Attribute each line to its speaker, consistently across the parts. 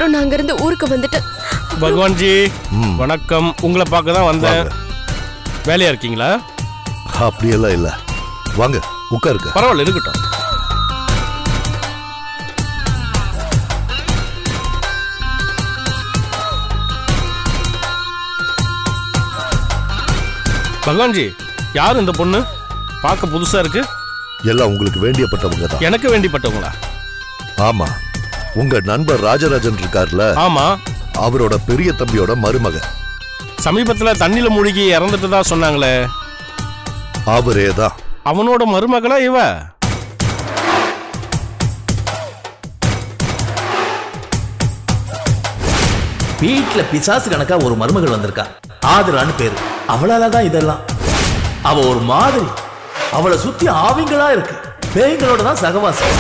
Speaker 1: அப்புறம் நான் அங்கிருந்து ஊருக்கு வந்துட்டேன்.
Speaker 2: பகவான்ஜி வணக்கம். உங்களை பார்க்க தான் வந்தேன். வேலையா இருக்கீங்களா?
Speaker 3: அப்படியெல்லாம் இல்ல, வாங்க உட்காருங்க.
Speaker 2: பரவாயில்ல, இருக்கட்டும். பகவான்ஜி, யார் இந்த பொண்ணு? பார்க்க புதுசா இருக்கு.
Speaker 3: எல்லாம் உங்களுக்கு வேண்டியப்பட்டவங்க தான்.
Speaker 2: எனக்கு வேண்டிப்பட்டவங்களா?
Speaker 3: ஆமா, உங்க நண்பர் ராஜராஜன் இருக்கார்ல,
Speaker 2: ஆமா,
Speaker 3: அவரோட பெரிய தம்பியோட மருமக.
Speaker 2: சமீபத்துல தண்ணில மூழ்கி இறந்துட்டதா சொன்னாங்களே,
Speaker 3: அவரே தான்.
Speaker 2: அவனோட மருமகளா இவ?
Speaker 4: வீட்டுல பிசாசு கணக்கா ஒரு மருமகள் வந்திருக்கா, ஆதிரான்னு பேரு. அவளாலதான் இதெல்லாம். அவ ஒரு மாதிரி, அவளை சுத்தி ஆவிங்களா இருக்கு. பேய்களோட தான் சகவாசம்.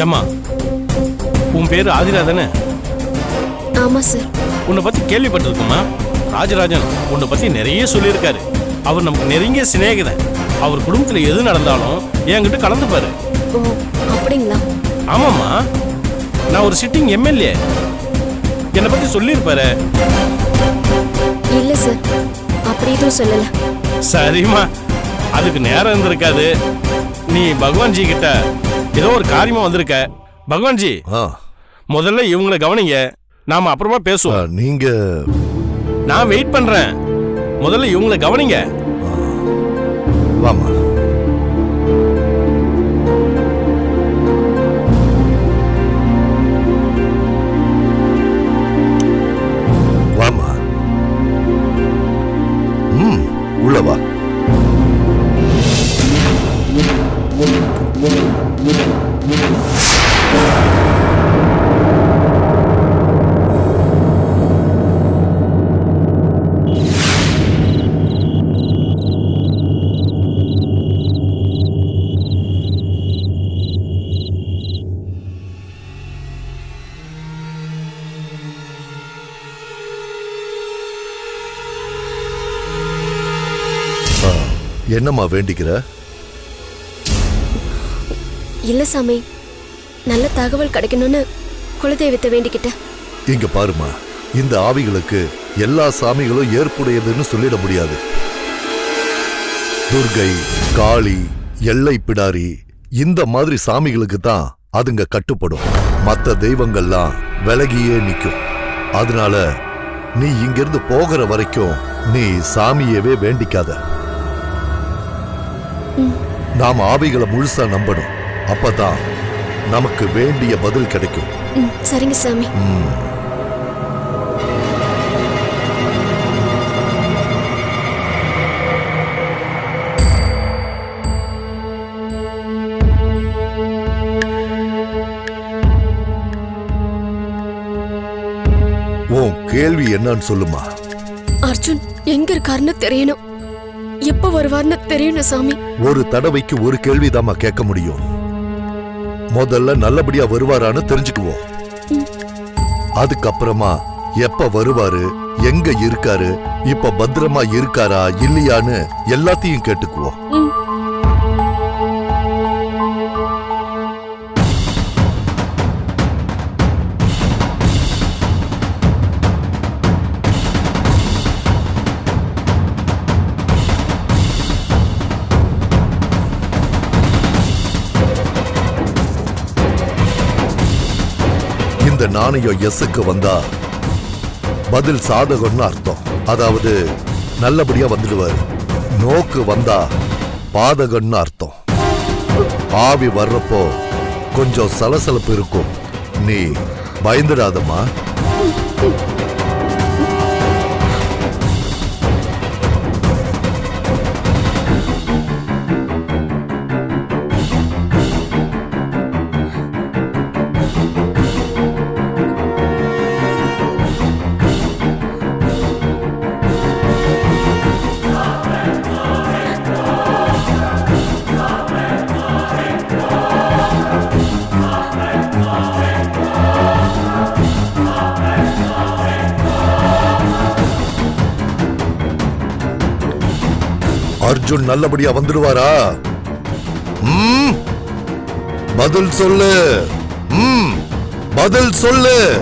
Speaker 2: ஏம்மா, உன் பேரு ஆதிரா தானே?
Speaker 1: ஆமா சார்.
Speaker 2: உன்னை பத்தி கேள்விப்பட்டிருக்குமா? ராஜராஜன் உன்னை பத்தி நிறைய சொல்லியிருக்காரு. அவர் நமக்கு நெருங்கிய சிநேகிதன். அவர் குடும்பத்துல எது நடந்தாலும் என்கிட்ட கலந்துப்பாரு.
Speaker 1: ஓ, அப்படிங்களா?
Speaker 2: ஆமாம்மா, நான் ஒரு சிட்டிங் எம்எல்ஏ. என்னை பத்தி சொல்லியிருப்பாரு.
Speaker 1: இல்ல சார், அப்படி எதுவும் சொல்லல.
Speaker 2: சரிம்மா, அதுக்கு நேரம் இருந்திருக்காது. நீ பகவான்ஜி கிட்ட ஏதோ ஒரு காரியமா வந்திருக்க. பகவான்ஜி, முதல்ல இவங்களை கவனிங்க, நாம அப்புறமா பேசுவோம்.
Speaker 3: நீங்க?
Speaker 2: நான் வெயிட் பண்றேன். முதல்ல இவங்களை கவனிங்க.
Speaker 3: வாமா. வாமா. உள்ள வா. என்னம்மா வேண்டிக்கிற?
Speaker 1: இல்ல சாமி, நல்ல தகவல் கிடைக்கணும்னு குலதெய்வத்தை வேண்டிக்கிட்டேன்.
Speaker 3: இங்க பாருமா, இந்த ஆவிகளுக்கு எல்லா சாமிகளும் ஏற்புடையதுன்னு சொல்லிட முடியாது. துர்கை, காளி, எல்லை பிடாரி இந்த மாதிரி சாமிகளுக்கு தான் அதுங்க கட்டுப்படும். மற்ற தெய்வங்கள்லாம் விலகியே நிற்கும். அதனால நீ இங்கிருந்து போகிற வரைக்கும் நீ சாமியவே வேண்டிக்காத. நாம் ஆவிகளை முழுசா நம்பணும். அப்பதான் நமக்கு வேண்டிய பதில் கிடைக்கும்.
Speaker 1: சரிங்க சாமி.
Speaker 3: உன் கேள்வி என்னன்னு சொல்லுமா.
Speaker 1: அர்ஜுன் எங்க இருக்காருன்னு தெரியணும். எப்ப வருவார்னு தெரியணும் சாமி.
Speaker 3: ஒரு தடவைக்கு ஒரு கேள்விதாம்மா கேட்க முடியும். முதல்ல நல்லபடியா வருவாரான்னு தெரிஞ்சுக்குவோம். அதுக்கப்புறமா எப்ப வருவாரு, எங்க இருக்காரு, இப்ப பத்திரமா இருக்காரா இல்லையான்னு எல்லாத்தையும் கேட்டுக்குவோம். இந்த நாணயம் எஸ்ஸுக்கு வந்தா பதில் சாதகம்னு அர்த்தம். அதாவது நல்லபடியா வந்துடுவாரு. நோக்கு வந்தா பாதகம்னு அர்த்தம். ஆவி வர்றப்போ கொஞ்சம் சலசலப்பு இருக்கும். நீ பயந்துடாதம்மா. அர்ஜுன் நல்லபடியா வந்துடுவாரா? பதில் சொல்லு. பதில் சொல்லு.